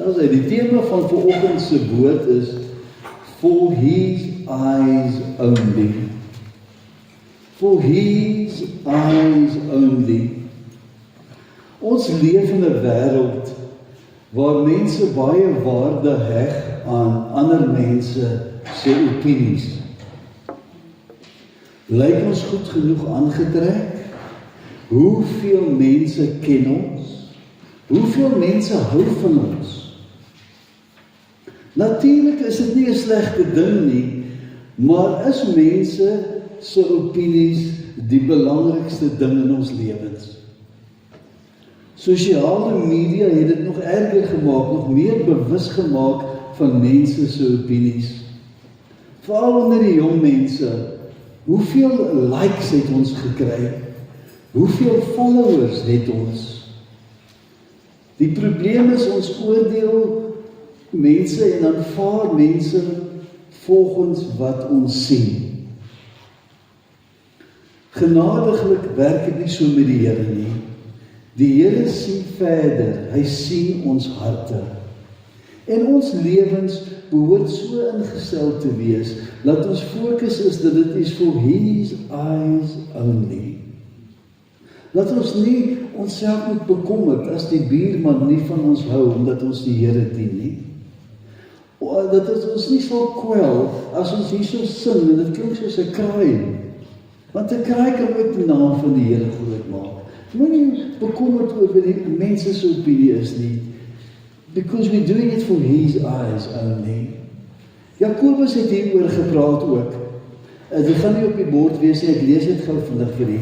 Dat is die tema van vanoggend se woord is For His eyes only. For His eyes only. Ons leef in 'n wêreld waar mense baie waarde heg aan ander mense se opinies. Lyk ons goed genoeg aangetrek? Hoeveel mense ken ons? Hoeveel mense hou van ons? Natuurlik is dit nie 'n slegte ding nie, maar is mense se opinies die belangrikste ding in ons lewens? Sosiale media het dit nog erger gemaak, nog meer bewus gemaak van mense se opinies. Veral onder die jong mense, hoeveel likes het ons gekry? Hoeveel followers het ons? Die probleem is ons oordeel mense en aanvaar mense volgens wat ons sien. Genadiglik werk dit nie so met die Here nie. Die Here sien verder, hy sien ons harte. En ons lewens behoort so ingestel te wees, dat ons fokus is dat dit is for His eyes only. Dat ons nie onsself moet bekommer as die buurman nie van ons hou, omdat ons die Here dien nie. Dat ons nie sal kwel, as ons hierso sing, en dit klink soos 'n kraai. Want 'n kraai kan ook die naam van die Here groot maak. Moenie bekommerd oor wat die mense se opinie is nie. Because we're doing it for His eyes only. Jakobus het hieroor gepraat ook. Dit gaan nie op die bord wees nie, ek lees dit gou vandag vir u.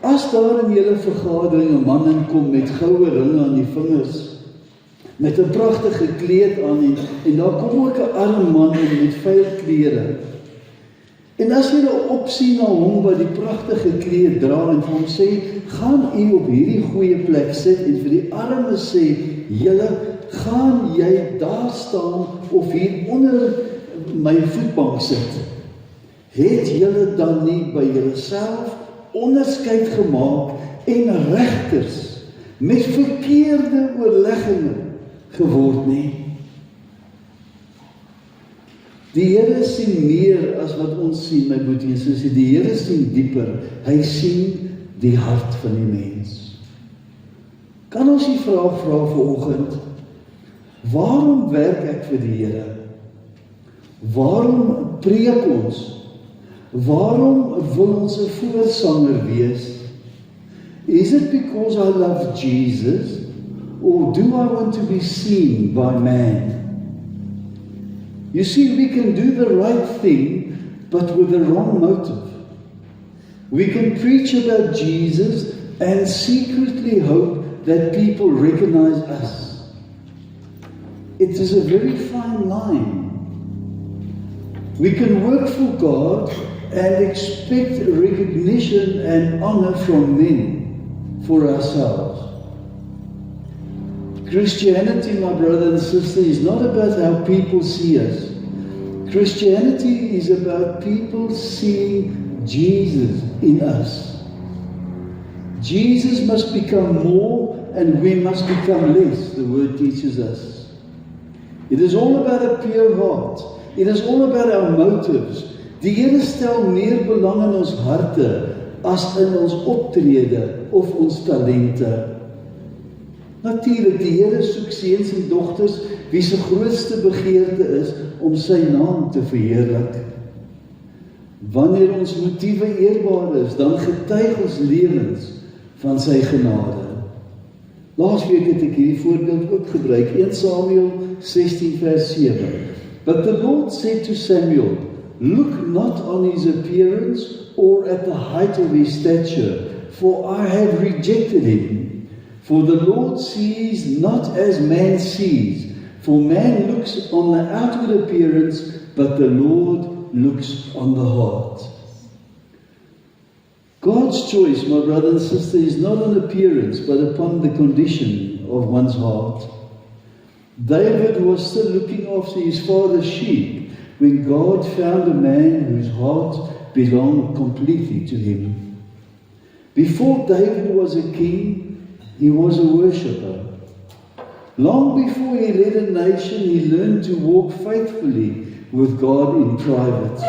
As daar in julle vergadering 'n man inkom met goue ringe aan die vingers, met 'n pragtige kleed aan en daar kom ook 'n arm man in met vuil klere. En as jy opsien na hom wat die pragtige kleed dra en vir hom sê, gaan u op hierdie goeie plek sit en vir die arme sê, julle, gaan jy daar staan of hier onder my voetbank sit? Het julle dan nie by julleself onderskeid gemaak en regters met verkeerde oorleggings geword nie? Die Here sien meer as wat ons sien, my boeties, en die Here sien dieper. Hy sien die hart van die mens. Kan ons die vraag vra vanoggend, waarom werk ek vir die Here? Waarom preek ons? Waarom wil ons 'n voorsanger wees? Is it because I love Jesus, or do I want to be seen by man? You see, we can do the right thing, but with the wrong motive. We can preach about Jesus and secretly hope that people recognize us. It is a very fine line. We can work for God and expect recognition and honor from men for ourselves. Christianity, my brother and sister, is not about how people see us. Christianity is about people seeing Jesus in us. Jesus must become more and we must become less, the word teaches us. It is all about a pure heart. It is all about our motives. Die Here stel meer belang in ons harte as in ons optrede of ons talente. Natuurlik, die Here soek seuns en dogters wie se grootste begeerte is om sy naam te verheerlik. Wanneer ons motiewe eerbaar is, dan getuig ons lewens van sy genade. Laasweek het ek hierdie voorbeeld ook gebruik, 1 Samuel 16 vers 7. But the Lord said to Samuel, look not on his appearance or at the height of his stature, for I have rejected him. For the Lord sees not as man sees, for man looks on the outward appearance, but the Lord looks on the heart. God's choice, my brother and sister, is not on appearance, but upon the condition of one's heart. David was still looking after his father's sheep when God found a man whose heart belonged completely to him. Before David was a king, he was a worshipper. Long before he led a nation, he learned to walk faithfully with God in private.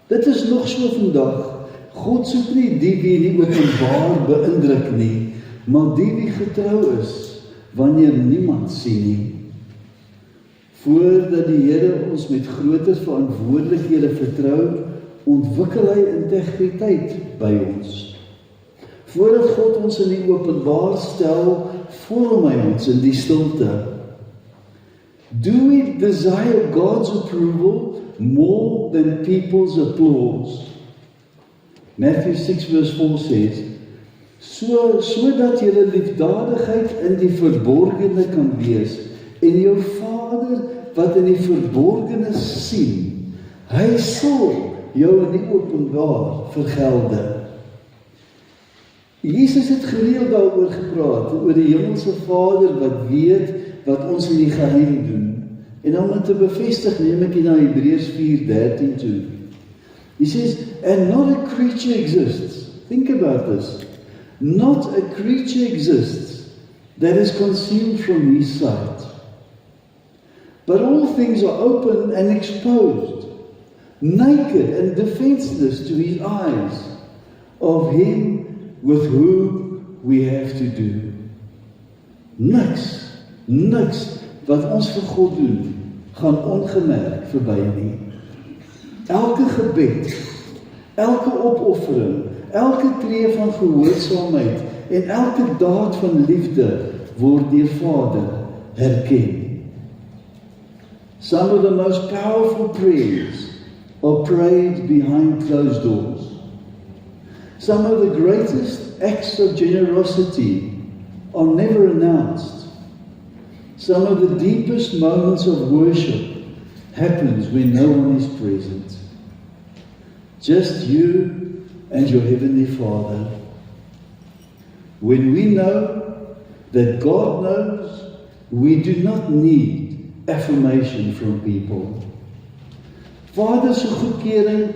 Dit is nog so vandag. God soek nie die wie die openbaar beïndruk nie, maar die wie getrou is, wanneer niemand sien nie. Voordat die Here ons met groter verantwoordelikhede vertrou, ontwikkel hy integriteit by ons. Voordat God ons in die openbaar stel, vorm hy ons in die stilte. Do we desire God's approval more than people's applause? Matthew 6 verse 4 says, sodat julle liefdadigheid in die verborgene kan wees, en jou Vader wat in die verborgene sien, hy sal jou in die openbaar vergelde. Jesus het gereeld daaroor gepraat, oor die hemelse Vader wat weet wat ons in die geheim doen. En om dit te bevestig, neem ek hier na Hebreërs 4:13 toe. He says, and not a creature exists. Think about this. Not a creature exists that is concealed from his sight. But all things are open and exposed, naked and defenseless to his eyes, of him with whom we have to do. Niks wat ons vir God doen, gaan ongemerk verby nie. Elke gebed, elke opoffering, elke tree van gehoorsaamheid en elke daad van liefde word deur Vader herken. Some of the most powerful prayers are prayed behind closed doors. Some of the greatest acts of generosity are never announced. Some of the deepest moments of worship happens when no one is present. Just you and your Heavenly Father. When we know that God knows, we do not need affirmation from people. Vader se goedkeuring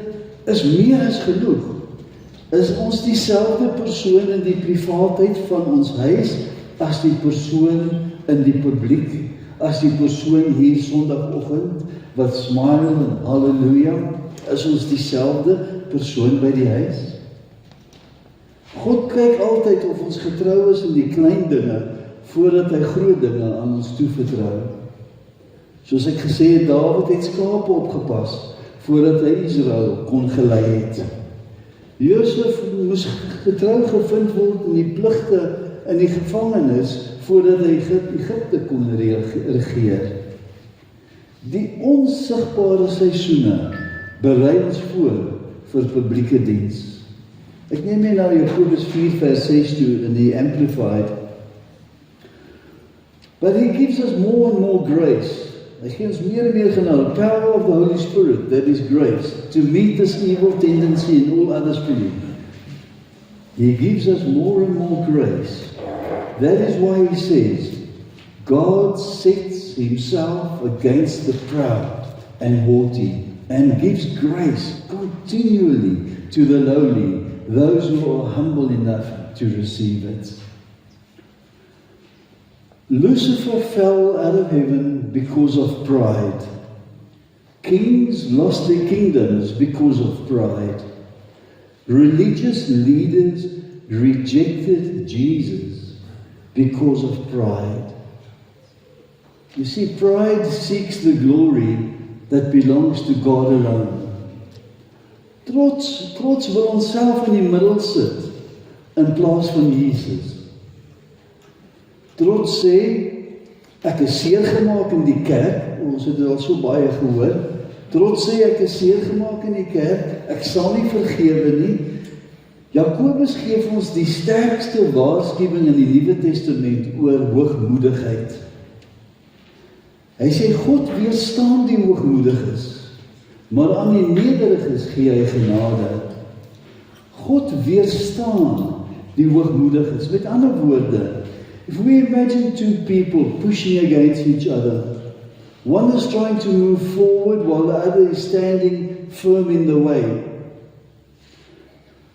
is meer as genoeg. Is ons dieselfde persoon in die privaatheid van ons huis as die persoon in die publiek, as die persoon hier Sondagoggend wat smile en halleluja, is ons dieselfde persoon by die huis? God kyk altyd of ons getrou is in die klein dinge voordat hy groot dinge aan ons toevertrou. Soos ek gesê het, Dawid het skape opgepas voordat hy Israel kon gelei het. Josef moes getrou gevind word in die pligte in die gevangenis voordat hy Egipte kon regeer. Die onsigbare seisoene berei ons voor vir publieke diens. Ek neem hier nou Jakobus 4 vers 6 toe in die Amplified. But he gives us more and more grace. Hy gee ons meer en meer genade. Power of the Holy Spirit, that is grace, to meet this evil tendency in all others believe. He gives us more and more grace. That is why he says, God sets himself against the proud and haughty, and gives grace continually to the lowly, those who are humble enough to receive it. Lucifer fell out of heaven because of pride. Kings lost their kingdoms because of pride. Religious leaders rejected Jesus because of pride. You see, pride seeks the glory that belongs to God alone. Trots wil onsself in die middel sit in plaas van Jesus. Trots sê, ek is seer gemaak in die kerk, ons het dit al so baie gehoor. Trots sê, ek is seer gemaak in die kerk, ek sal nie vergewe nie. Jakobus gee vir ons die sterkste waarskuwing in die Nuwe Testament oor hoogmoedigheid. Hy sê, God weerstaan die hoogmoediges, maar aan die nederiges gee hy genade. God weerstaan die hoogmoediges. Met ander woorde, if we imagine two people pushing against each other, one is trying to move forward while the other is standing firm in the way.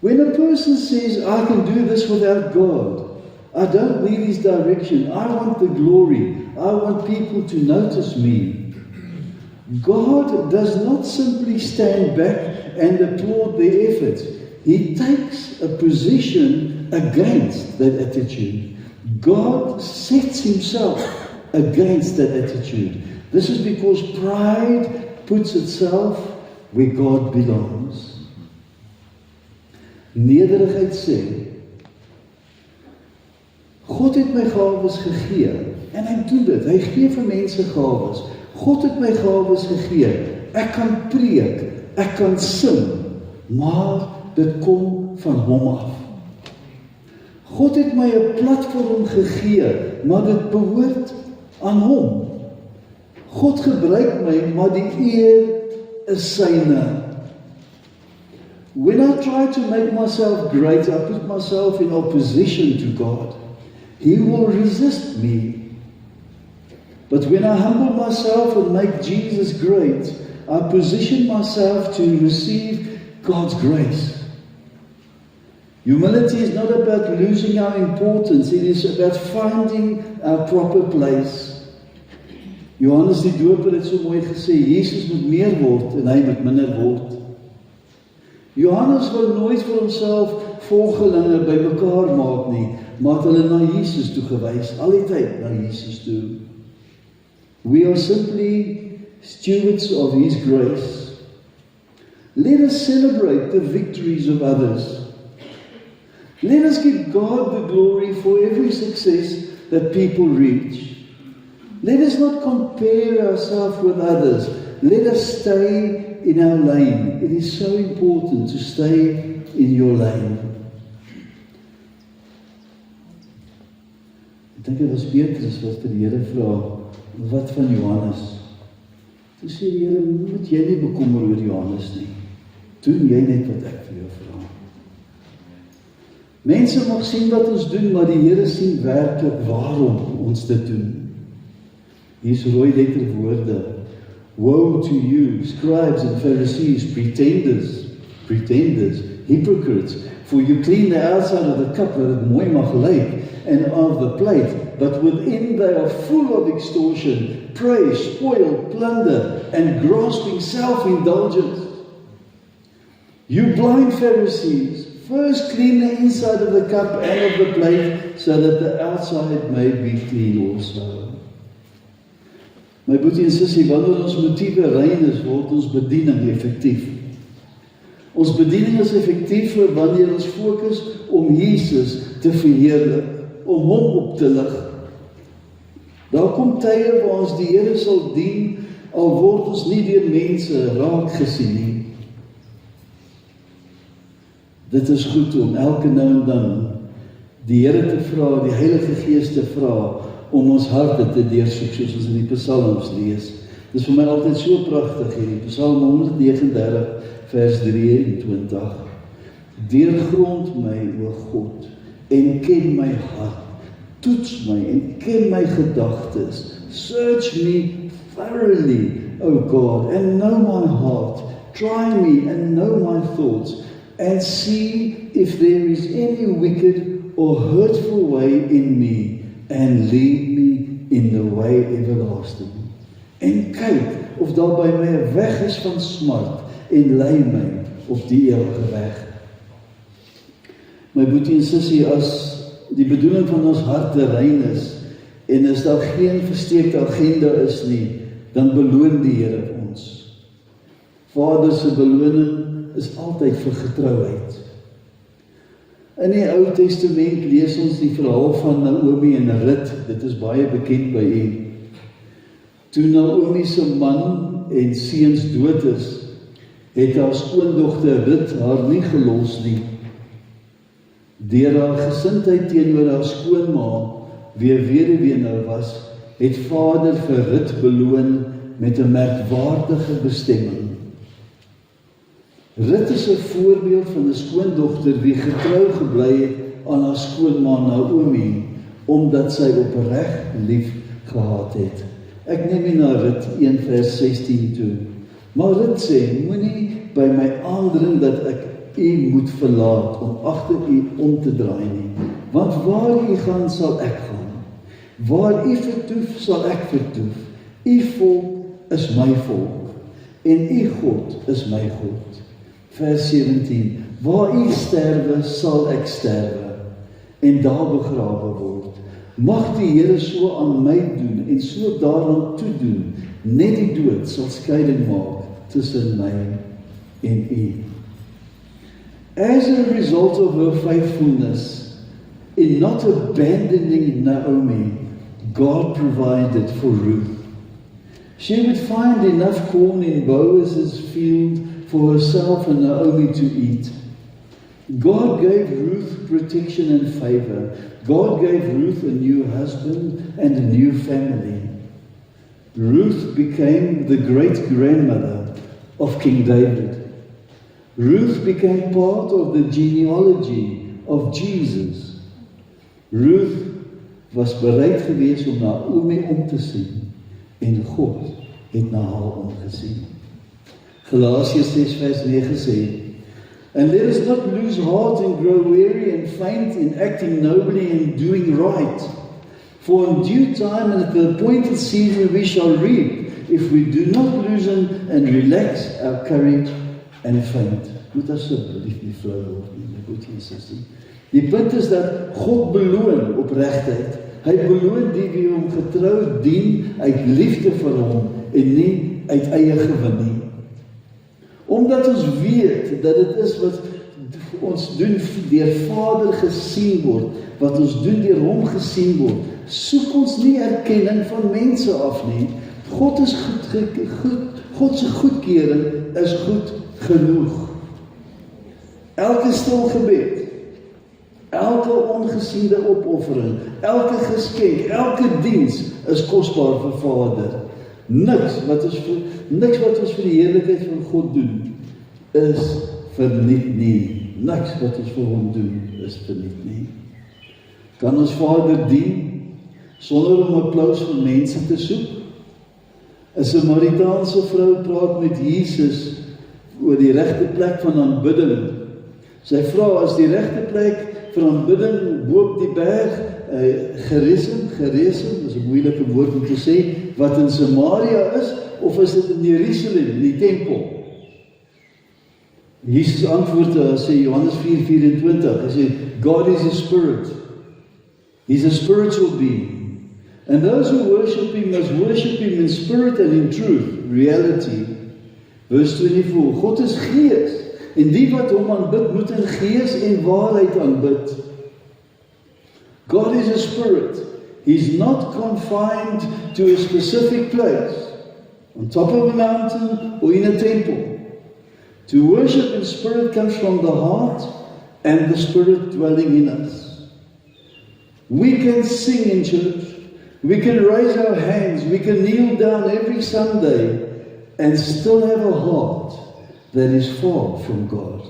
When a person says, I can do this without God, I don't need his direction. I want the glory. I want people to notice me. God does not simply stand back and applaud their efforts. He takes a position against that attitude. God sets himself against that attitude. This is because pride puts itself where God belongs. Nederigheid sê, God het my gawes gegee, en hy doen dit, hy gee vir mense gawes. God het my gawes gegee, ek kan preek, ek kan sing, maar dit kom van hom af. God het my 'n platform gegee, maar dit behoort aan hom. God gebruik my, maar die eer is syne. When I try to make myself great, I put myself in opposition to God. He will resist me. But when I humble myself and make Jesus great, I position myself to receive God's grace. Humility is not about losing our importance, it is about finding our proper place. Johannes die Doper het so mooi gesê, Jesus moet meer word en hy moet minder word. Johannes wil nooit vir homself volgelinge by mekaar maak nie, maar het hulle na Jesus toe gewys, al die tyd na Jesus toe. We are simply stewards of his grace. Let us celebrate the victories of others. Let us give God the glory for every success that people reach. Let us not compare ourselves with others. Let us stay in our lane. It is so important to stay in your lane. Ek dink dit was Petrus wat vir die Here vra, wat van Johannes? Toe sê die Here, moet jy nie bekommer oor Johannes nie. Doen jy net wat ek vir jou vra. Mense mag sien wat ons doen, maar die Here sien werklik waarom ons dit doen. Hier is rooi letter woorde. Woe to you, scribes and Pharisees, pretenders, hypocrites, for you clean the outside of the cup that it mooi mag lyk, and of the plate, but within they are full of extortion, prey, spoil, plunder, and grasping self-indulgence. You blind Pharisees, first clean the inside of the cup and of the plate, so that the outside may be clean also. My boetie en sussie, wanneer ons motiewe rein is, word ons bediening effektief. Ons bediening is effektief wanneer ons fokus om Jesus te verheerlik, om hom op te lig. Daar kom tye waar ons die Here sal dien, al word ons nie deur mense raak gesien nie. Dit is goed om elke nou en dan die Here te vra, die Heilige Gees te vra, om ons harte te deursoek, soos ons in die Psalms lees. Dit is vir my altyd so pragtig hierdie, Psalm 139, vers 23. Deurgrond my, o God, en ken my hart, toets my en ken my gedagtes, search me thoroughly, O God, and know my heart, try me and know my thoughts, and see if there is any wicked or hurtful way in me, and lead me in the way everlasting. En kyk of daar by my 'n weg is van smart, en lei my op die ewige weg. My boetie en sussie, as die bedoeling van ons harte rein is, en as daar geen versteekte agenda is nie, dan beloon die Here ons. Vader se beloning is altyd vir getrouheid. In die Ou Testament lees ons die verhaal van Naomi en Rut, dit is baie bekend by u. Toe Naomi se man en seuns dood is, het haar skoondogter Rut haar nie gelos nie. Deur haar gesindheid teenoor haar skoonma, wie 'n weduwee nou was, het Vader vir Rut beloon met 'n merkwaardige bestemming. Rut is 'n voorbeeld van 'n skoondogter wie getrou gebly het aan haar skoonma Naomi, omdat sy opreg lief gehad het. Ek neem nie na Rut 1 vers 16 toe, maar Rut sê, moenie by my aandring dat ek u moet verlaat om agter u om te draai nie. want waar u gaan, sal ek gaan. Waar u vertoef, sal ek vertoef. U volk is my volk, en u God is my God. Vers 17, waar u sterwe, sal ek sterwe, en daar begrawe word. Mag die Here so aan my doen, en so daaraan toedoen, net die dood sal skeiding maak tussen my en u. As a result of her faithfulness in not abandoning Naomi, God provided for Ruth. She would find enough corn in Boaz's field for herself and Naomi to eat. God gave Ruth protection and favor. God gave Ruth a new husband and a new family. Ruth became the great-grandmother of King David. Ruth became part of the genealogy of Jesus. Ruth was bereid geweest om Naomi om te sien, en God het na haar omgesien. Galasiërs 6 vers 9 sê, and let us not lose heart and grow weary and faint in acting nobly and doing right. For in due time and at the appointed season we shall reap, if we do not loosen and relax our courage and faint. Moet asseblief nie flou word nie, my goed Jesus nie. Die punt is dat God beloon opregtheid. Hy beloon die wie hom getrou dien uit liefde vir hom en nie uit eie gewin nie. Omdat ons weet dat dit is wat ons doen deur Vader gesien word, wat ons doen deur hom gesien word, soek ons nie erkenning van mense af nie. God se goedkeuring is goed genoeg. Elke stil gebed, elke ongesiende opoffering, elke geskenk, elke diens is kosbaar vir Vader. Niks wat ons vir die heerlikheid van God doen, is verniet nie. Niks wat ons vir hom doen, is verniet nie. Kan ons Vader dien, sonder om applaus van mense te soek? 'n Samaritaanse vrou praat met Jesus oor die regte plek van aanbidding. Sy vra, is die regte plek vir aanbidding bo op die berg, Gerizim, is 'n moeilike woord om te sê, wat in Samaria is, of is dit in Jerusalem, in die tempel? Jesus antwoord, sê Johannes 4:24, hy sê, God is a spirit. He's a spiritual being. And those who worship him must worship him in spirit and in truth, reality. Verse 24, God is gees, en die wat hom aanbid moet in gees en waarheid aanbid. God is a spirit. He's not confined to a specific place, on top of a mountain or in a temple. To worship in spirit comes from the heart and the Spirit dwelling in us. We can sing in church, we can raise our hands, we can kneel down every Sunday and still have a heart that is far from God.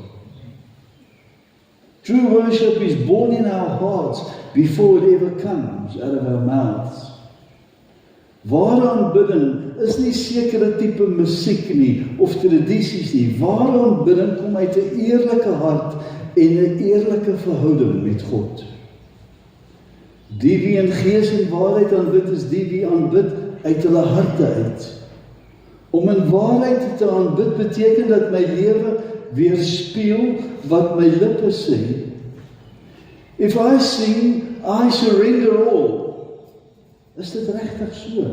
True worship is born in our hearts before it ever comes out of our mouths. Ware aanbidding is nie sekere tipe musiek nie, of tradisies nie. Ware aanbidding kom uit 'n eerlike hart en 'n eerlike verhouding met God. Die wie in gees en waarheid aanbid, is die wie aanbid uit hulle harte uit. Om in waarheid te aanbid beteken dat my lewe weerspieël wat my lippe sê. If I sing, I surrender all. Is dit regtig so?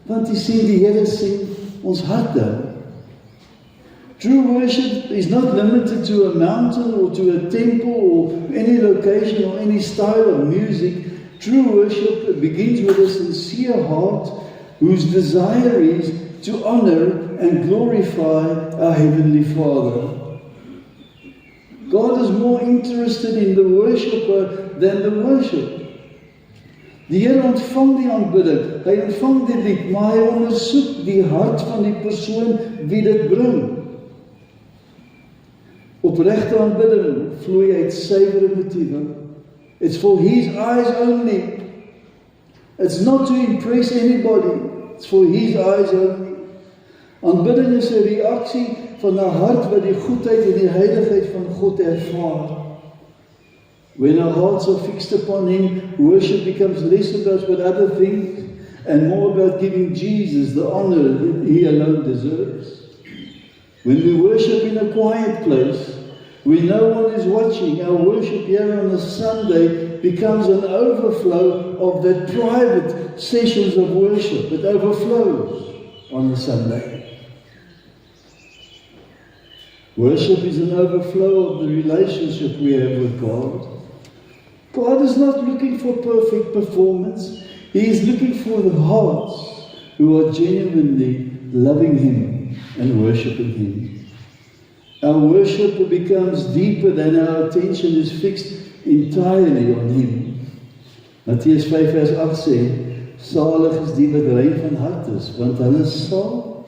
Want jy sien, die Here sien ons harte. True worship is not limited to a mountain or to a temple or any location or any style of music. True worship begins with a sincere heart whose desire is to honor and glorify our Heavenly Father. God is more interested in the worshipper than the worship. Die Here ontvang die aanbidding, hy ontvang die lied, maar hy ondersoek die hart van die persoon wie dit bring. Opregte aanbidding vloei uit suiwere motiewe. It's for his eyes only. It's not to impress anybody. It's for his eyes only. Aanbidding is 'n reaksie van 'n hart wat die goedheid en die heiligheid van God ervaar. When our hearts are fixed upon Him, worship becomes less about what other things and more about giving Jesus the honor He alone deserves. When we worship in a quiet place, when no one is watching, our worship here on a Sunday becomes an overflow of that private sessions of worship. It overflows on a Sunday. Worship is an overflow of the relationship we have with God. God is not looking for perfect performance. He is looking for the hearts who are genuinely loving Him and worshiping Him. Our worship becomes deeper than our attention is fixed entirely on Him. Mattheus 5 vers 8 sê, salig is die wat rein van hart is, want hulle sal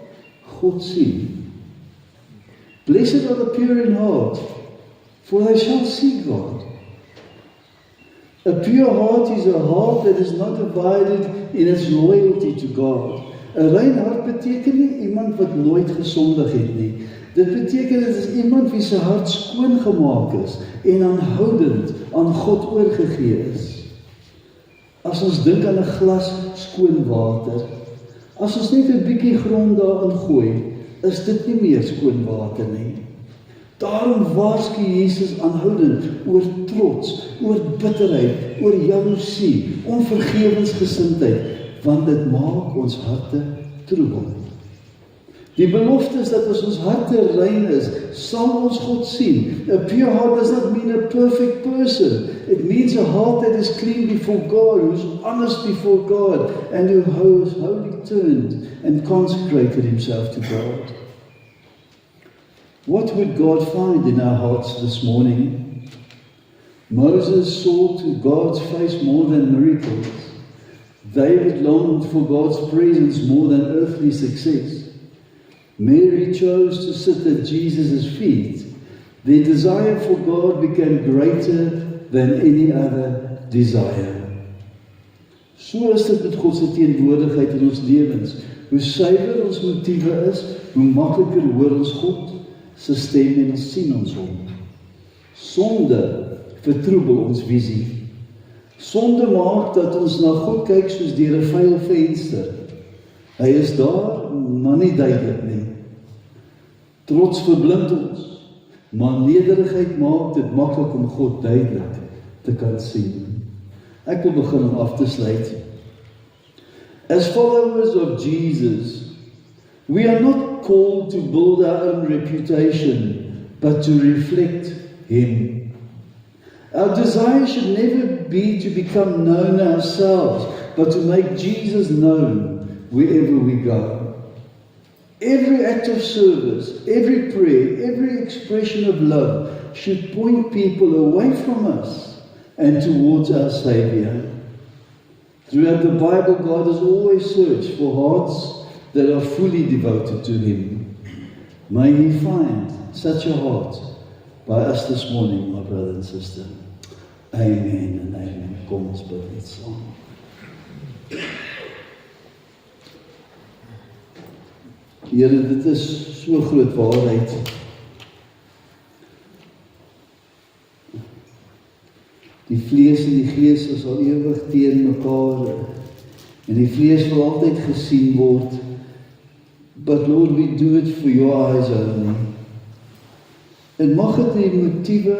God sien. Blessed are the pure in heart, for they shall see God. A pure heart is a heart that is not divided in its loyalty to God. 'n rein hart beteken nie iemand wat nooit gesondig het nie. Dit beteken dit is iemand wie se hart skoon gemaak is en aanhoudend aan God oorgegee is. As ons dink aan 'n glas skoon water, as ons net 'n bietjie grond daarin gooi, is dit nie meer skoon water nie. Daarom waarsku Jesus aanhoudend oor trots, oor bitterheid, oor jaloesie, onvergewensgesindheid, want dit maak ons harte troebel. Die belofte is dat as ons harte rein is, sal ons God sien. A pure heart does not mean a perfect person. It means a heart that is clean before God, who is honest before God, and who has wholly turned and consecrated himself to God. What would God find in our hearts this morning? Moses sought God's face more than miracles. David longed for God's presence more than earthly success. Mary chose to sit at Jesus' feet. Their desire for God became greater than any other desire. So is dit met God se teenwoordigheid in ons lewens. Hoe suiwer ons motiewe is, hoe makliker hoor ons God se stem en ons sien ons hom. Sonde vertroebel ons visie. Sonde maak dat ons na God kyk soos deur 'n vuil venster. Hy is daar, maar nie duidelik nie. Trots verblind ons, maar nederigheid maak dit maklik om God duidelik te kan sien. Ek wil begin om af te sluit. As followers of Jesus, we are not called to build our own reputation, but to reflect Him. Our desire should never be to become known ourselves, but to make Jesus known wherever we go. Every act of service, every prayer, every expression of love should point people away from us and towards our Savior. Throughout the Bible, God has always searched for hearts that are fully devoted to Him. May He find such a heart by us this morning, my brother and sister. Amen and amen. Kom ons bid net saam. Here, dit is so groot waarheid. Die vlees en die gees is al ewig teen mekaar. En die vlees wil altyd gesien word. But Lord, we do it for your eyes only. En mag dit die motiewe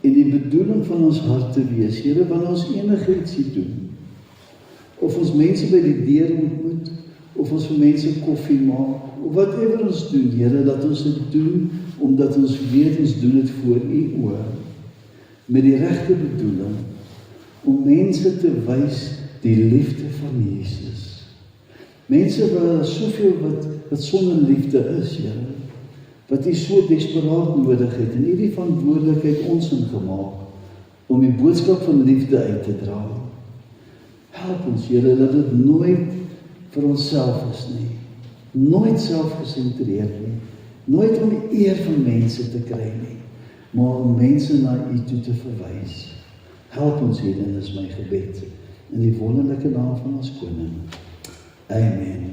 en die bedoeling van ons harte wees, Here, wanneer ons enigiets doen. Of ons mense by die deur ontmoet, of ons vir mense koffie maak, of whatever ons doen, Here, dat ons dit doen, omdat ons weet ons doen dit voor U oë, met die regte bedoeling, om mense te wys die liefde van Jesus. Mense wat soveel wat sonder liefde is, Here, wat U so desperaat nodig het, en U die verantwoordelikheid ons ingemaak, om die boodskap van liefde uit te dra. Help ons, Here, dat dit nooit vir onsself is nie, nooit selfgesentreerd nie, nooit om die eer van mense te kry nie, maar om mense na U toe te verwys. Help ons, Here, en dis my gebed, in die wonderlike naam van ons Koning. Amen.